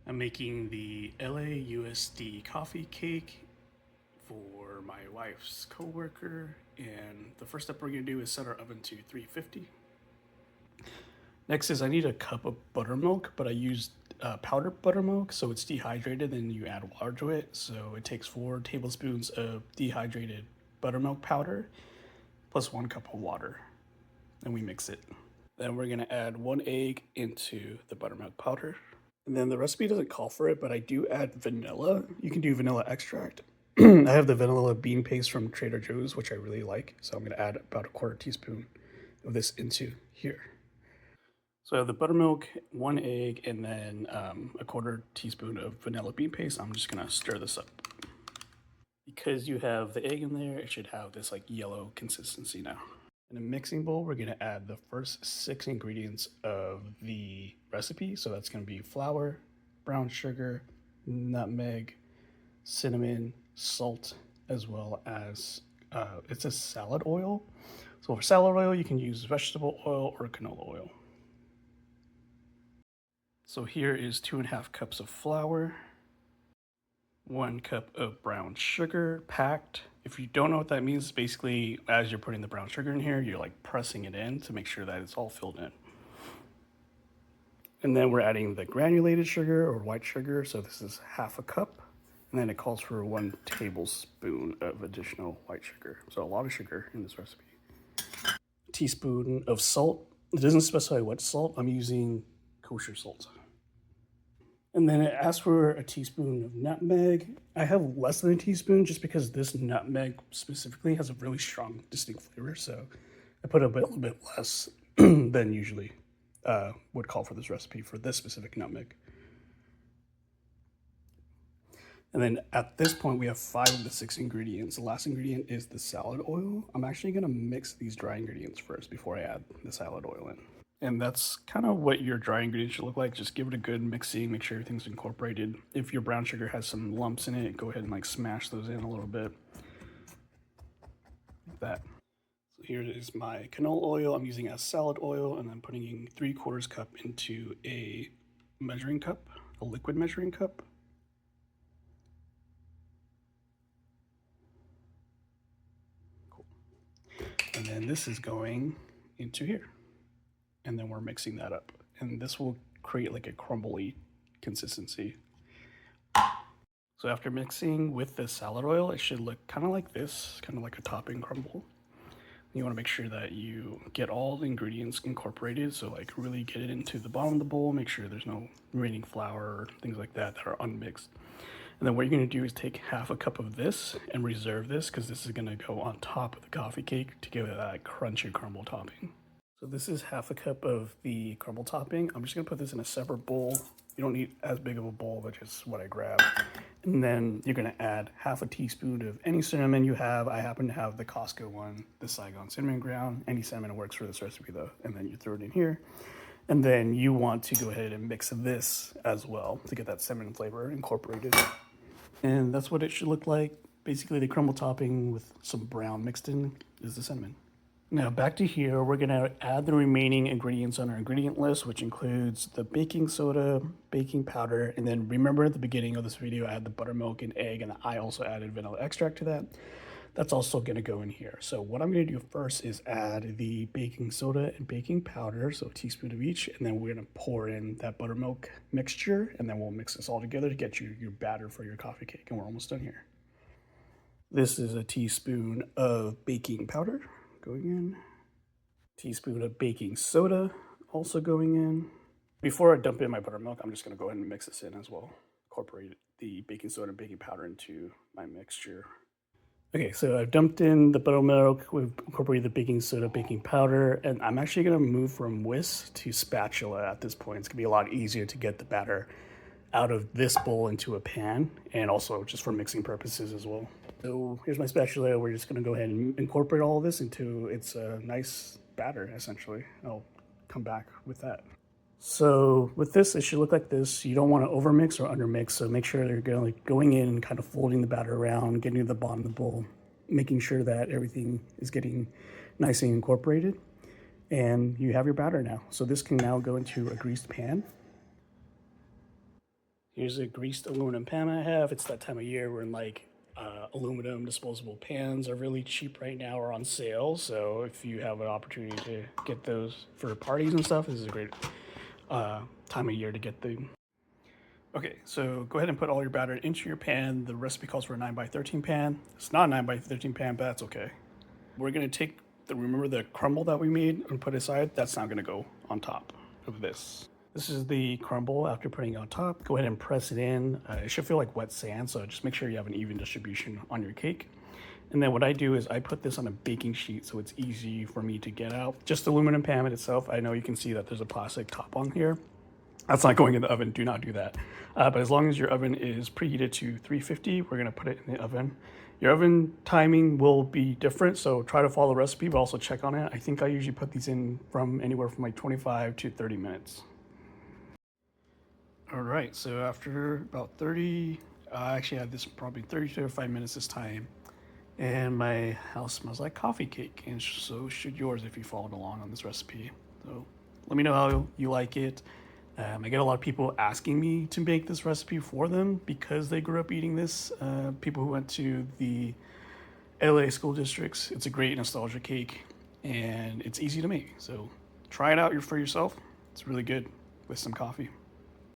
I'm making the LAUSD coffee cake for my wife's coworker, and the first step we're gonna do is set our oven to 350. Next is I need a cup of buttermilk, but I used powdered buttermilk, so it's dehydrated, and you add water to it. So it takes 4 tablespoons of dehydrated buttermilk powder plus 1 cup of water, and we mix it. Then we're gonna add 1 egg into the buttermilk powder. And then the recipe doesn't call for it, but I do add vanilla. You can do vanilla extract. I have the vanilla bean paste from Trader Joe's, which I really like. So I'm gonna add about a 1/4 teaspoon of this into here. So I have the buttermilk, 1 egg, and then a 1/4 teaspoon of vanilla bean paste. I'm just gonna stir this up. Because you have the egg in there, it should have this like yellow consistency now. In a mixing bowl, we're gonna add the first 6 ingredients of the recipe. So that's gonna be flour, brown sugar, nutmeg, cinnamon, salt, as well as it's a salad oil. So for salad oil, you can use vegetable oil or canola oil. So here is 2.5 cups of flour, 1 cup of brown sugar packed. If you don't know what that means, basically as you're putting the brown sugar in here, you're like pressing it in to make sure that it's all filled in. And then we're adding the granulated sugar or white sugar. So this is 1/2 cup. And then it calls for 1 tablespoon of additional white sugar. So a lot of sugar in this recipe. A teaspoon of salt. It doesn't specify what salt. I'm using kosher salt. And then it asks for a teaspoon of nutmeg. I have less than a teaspoon just because this nutmeg specifically has a really strong, distinct flavor. So I put a little bit less than usually would call for this recipe for this specific nutmeg. And then at this point, we have 5 of the 6 ingredients. The last ingredient is the salad oil. I'm actually gonna mix these dry ingredients first before I add the salad oil in. And that's kind of what your dry ingredients should look like. Just give it a good mixing, make sure everything's incorporated. If your brown sugar has some lumps in it, go ahead and like smash those in a little bit. Like that. So here is my canola oil. I'm using as salad oil, and I'm putting in 3/4 cup into a measuring cup, a liquid measuring cup. Cool. And then this is going into here. And then we're mixing that up. And this will create like a crumbly consistency. So after mixing with the salad oil, it should look kind of like this, kind of like a topping crumble. You want to make sure that you get all the ingredients incorporated. So like really get it into the bottom of the bowl, make sure there's no remaining flour or things like that that are unmixed. And then what you're going to do is take 1/2 cup of this and reserve this because this is going to go on top of the coffee cake to give it that crunchy crumble topping. So this is 1/2 cup of the crumble topping. I'm just gonna put this in a separate bowl. You don't need as big of a bowl, which is what I grabbed. And then you're gonna add 1/2 teaspoon of any cinnamon you have. I happen to have the Costco one, the Saigon cinnamon ground. Any cinnamon works for this recipe though. And then you throw it in here. And then you want to go ahead and mix this as well to get that cinnamon flavor incorporated. And that's what it should look like. Basically the crumble topping with some brown mixed in is the cinnamon. Now back to here, we're gonna add the remaining ingredients on our ingredient list, which includes the baking soda, baking powder, and then remember at the beginning of this video, I had the buttermilk and egg, and I also added vanilla extract to that. That's also gonna go in here. So what I'm gonna do first is add the baking soda and baking powder, so a teaspoon of each, and then we're gonna pour in that buttermilk mixture, and then we'll mix this all together to get you your batter for your coffee cake, and we're almost done here. This is a teaspoon of baking powder going in. Teaspoon of baking soda also going in. Before I dump in my buttermilk, I'm just gonna go ahead and mix this in as well. Incorporate the baking soda and baking powder into my mixture. Okay, so I've dumped in the buttermilk, we've incorporated the baking soda, baking powder, and I'm actually gonna move from whisk to spatula at this point. It's gonna be a lot easier to get the batter out of this bowl into a pan, and also just for mixing purposes as well. So here's my spatula. We're just gonna go ahead and incorporate all of this into its nice batter, essentially. I'll come back with that. So with this, it should look like this. You don't want to overmix or undermix, so make sure you're going in and kind of folding the batter around, getting to the bottom of the bowl, making sure that everything is getting nicely incorporated. And you have your batter now. So this can now go into a greased pan. Here's a greased aluminum pan I have. It's that time of year when like aluminum disposable pans are really cheap right now or on sale. So if you have an opportunity to get those for parties and stuff, this is a great time of year to get them. Okay, so go ahead and put all your batter into your pan. The recipe calls for a 9x13 pan. It's not a 9x13 pan, but that's okay. We're gonna take remember the crumble that we made and put aside? That's not gonna go on top of this. This is the crumble after putting it on top. Go ahead and press it in. It should feel like wet sand, so just make sure you have an even distribution on your cake. And then what I do is I put this on a baking sheet so it's easy for me to get out. Just aluminum pan itself. I know you can see that there's a plastic top on here. That's not going in the oven, do not do that. But as long as your oven is preheated to 350, we're gonna put it in the oven. Your oven timing will be different, so try to follow the recipe, but also check on it. I think I usually put these in from anywhere from like 25 to 30 minutes. All right, so after about 30, I actually had this probably 30 to 35 minutes this time, and my house smells like coffee cake, and so should yours if you followed along on this recipe. So let me know how you like it. I get a lot of people asking me to make this recipe for them because they grew up eating this. People who went to the LA school districts. It's a great nostalgia cake and it's easy to make. So try it out for yourself. It's really good with some coffee.